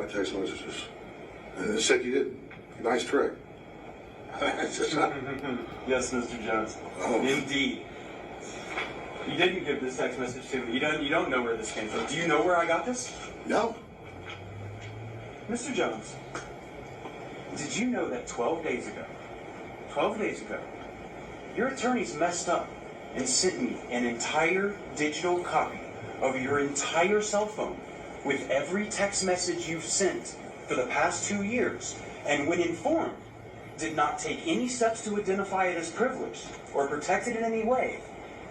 my text messages. And it said you did. Nice trick. Yes, Mr. Jones. Oh. Indeed. You didn't give this text message to me. You don't know where this came from. Do you know where I got this? No. Mr. Jones, did you know that 12 days ago, your attorneys messed up and sent me an entire digital copy of your entire cell phone with every text message you've sent for the past 2 years, and when informed, did not take any steps to identify it as privileged or protect it in any way.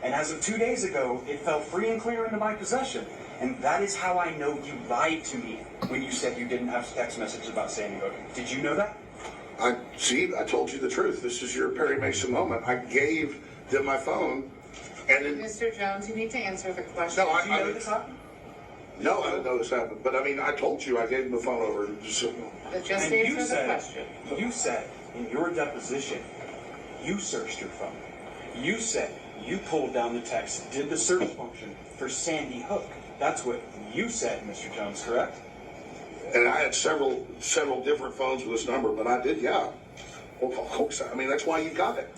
And as of 2 days ago, it fell free and clear into my possession. And that is how I know you lied to me when you said you didn't have text messages about Sandy Hook. Did you know that? I told you the truth. This is your Perry Mason moment. I gave them my phone, and then... Mr. Jones, you need to answer the question. No, Did you know this happened? No, I didn't know this happened. But I mean, I told you I gave them the phone over. Just And answer the question. You said in your deposition, you searched your phone. You said you pulled down the text, did the search function for Sandy Hook. That's what you said, Mr. Jones, correct? And I had several different phones with this number, but I did, yeah. Well, of course. I mean, that's why you got it.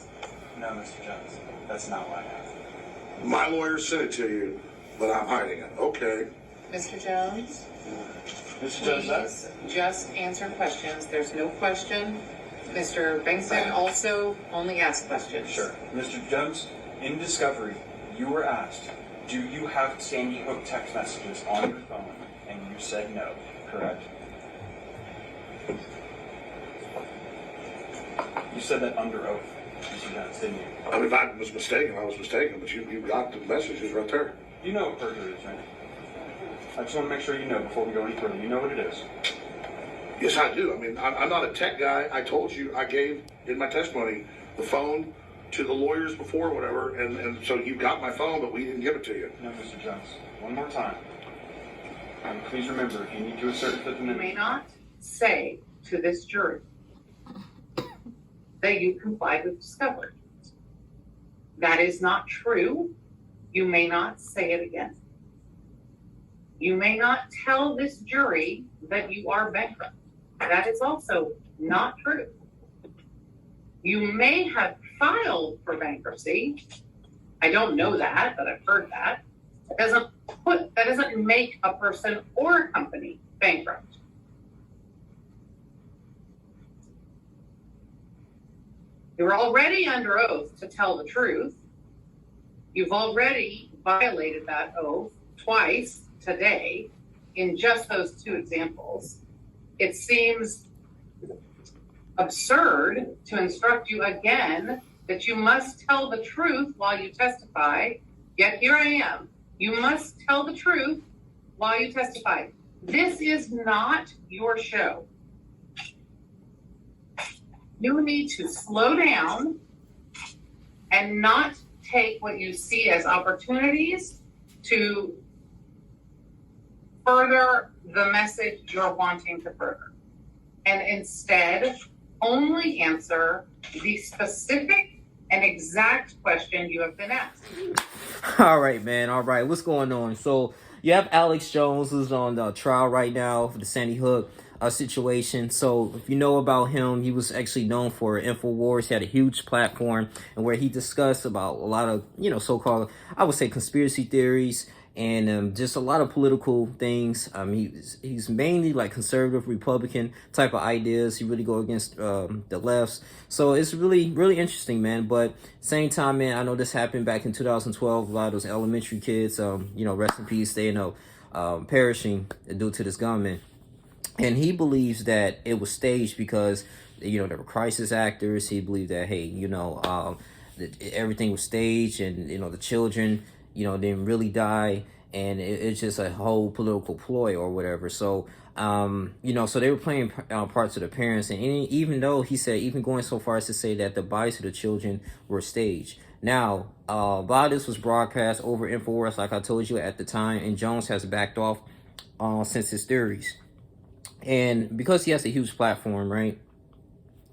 No, Mr. Jones, that's not why I happened. My lawyer sent it to you, but I'm hiding it. Okay. Mr. Jones, Mr. Jones, please just answer questions. There's no question. Mr. Bengtson also only asks questions. Sure. Mr. Jones, in discovery, you were asked, do you have Sandy Hook text messages on your phone? And you said no, correct? You said that under oath, Mr. Jones, didn't you? I mean, if I was mistaken, I was mistaken, but you got the messages right there. You know what perjury is, right? I just want to make sure you know before we go any further. You know what it is. Yes, I do. I mean, I'm not a tech guy. I told you I gave, in my testimony, the phone to the lawyers before, whatever, and so you got my phone, but we didn't give it to you. No, Mr. Jones. One more time. And please remember, if you need to assert the Fifth You may Amendment. not say to this jury that you complied with discovery. That is not true. You may not say it again. You may not tell this jury that you are bankrupt. That is also not true. You may have filed for bankruptcy. I don't know that, but I've heard that. That doesn't make a person or a company bankrupt. You're already under oath to tell the truth. You've already violated that oath twice today in just those two examples. It seems absurd to instruct you again that you must tell the truth while you testify. Yet here I am. You must tell the truth while you testify. This is not your show. You need to slow down and not take what you see as opportunities to further the message you're wanting to further. And instead, only answer the specific and exact question you have been asked. All right, man. All right. What's going on? So you have Alex Jones, who's on the trial right now for the Sandy Hook situation. So if you know about him, he was actually known for InfoWars. He had a huge platform and where he discussed about a lot of, so-called, I would say, conspiracy theories and just a lot of political things. He's mainly like conservative Republican type of ideas. He really go against the lefts. So it's really, really interesting, man. But same time, man, I know this happened back in 2012. A lot of those elementary kids, rest in peace, they perishing due to this gunman. And he believes that it was staged because, there were crisis actors. He believed that, hey, everything was staged and, the children, didn't really die. And it's just a whole political ploy or whatever. So, so they were playing parts of the parents. And even though he said, even going so far as to say that the bodies of the children were staged. Now, a lot of this was broadcast over InfoWars, like I told you at the time. And Jones has backed off since his theories. And because he has a huge platform, right?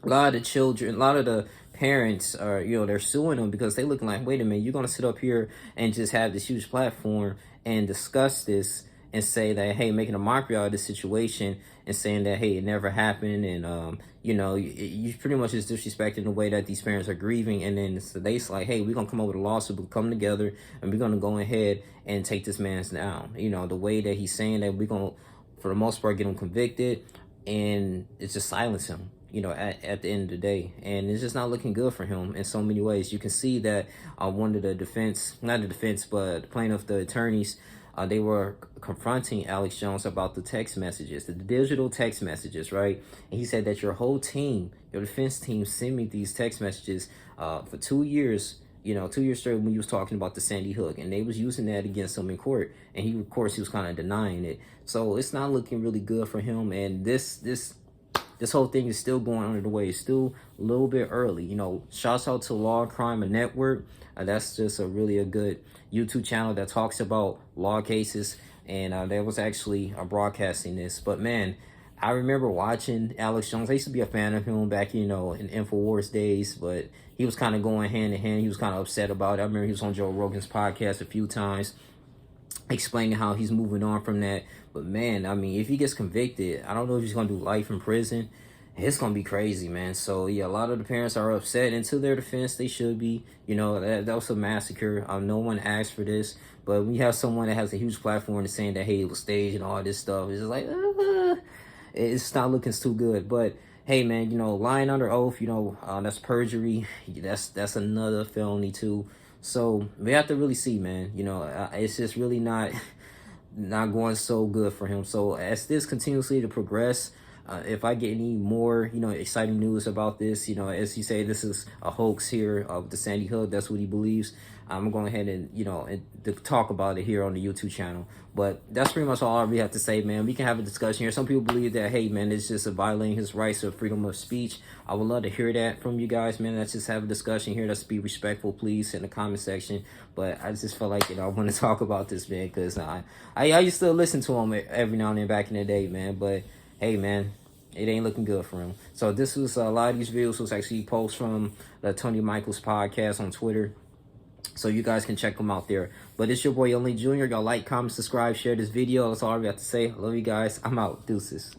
A lot of the parents are, they're suing him because they looking like, wait a minute, you're going to sit up here and just have this huge platform and discuss this and say that, hey, making a mockery out of this situation and saying that, hey, it never happened. And, you know, you pretty much just disrespecting the way that these parents are grieving. And then so they's like, hey, we're going to come up with a lawsuit, we'll come together and we're going to go ahead and take this man down. You know, the way that he's saying that we're going to, for the most part, get him convicted, and it's just silence him, you know, at the end of the day. And it's just not looking good for him in so many ways. You can see that one of the defense, not the defense, but the plaintiff, the attorneys, they were confronting Alex Jones about the text messages, the digital text messages, right? And he said that your whole team, your defense team, sent me these text messages for 2 years, you know, 2 years straight when he was talking about the Sandy Hook, and they was using that against him in court. And he, of course, he was kind of denying it. So it's not looking really good for him. And this whole thing is still going under the way. It's still a little bit early. You know, shouts out to Law, Crime, and Network. That's just a good YouTube channel that talks about law cases. And they was actually broadcasting this. But man, I remember watching Alex Jones. I used to be a fan of him back, you know, in InfoWars days, but he was kind of going hand in hand. He was kind of upset about it. I remember he was on Joe Rogan's podcast a few times explaining how he's moving on from that. But man, I mean, if he gets convicted, I don't know if he's going to do life in prison. It's going to be crazy, man. So yeah, a lot of the parents are upset, and to their defense, they should be. You know, that was a massacre. No one asked for this. But when you have someone that has a huge platform and saying that, hey, it was staged and all this stuff, it's just like, it's not looking too good. But hey, man, you know, lying under oath, you know, that's perjury. That's another felony too. So we have to really see, man. You know, it's just really not going so good for him. So as this continuously to progress, if I get any more, you know, exciting news about this, you know, as you say, this is a hoax here of the Sandy Hook. That's what he believes. I'm going ahead and, you know, to talk about it here on the YouTube channel. But that's pretty much all we have to say, man. We can have a discussion here. Some people believe that, hey, man, it's just violating his rights of freedom of speech. I would love to hear that from you guys, man. Let's just have a discussion here. Let's be respectful, please, in the comment section. But I just felt like, you know, I want to talk about this, man, because I used to listen to him every now and then back in the day, man. But hey, man, it ain't looking good for him. So this was a lot of these videos was actually posts from the Tony Michaels podcast on Twitter. So you guys can check them out there. But it's your boy, Only Jr. Y'all like, comment, subscribe, share this video. That's all I got to say. I love you guys. I'm out. Deuces.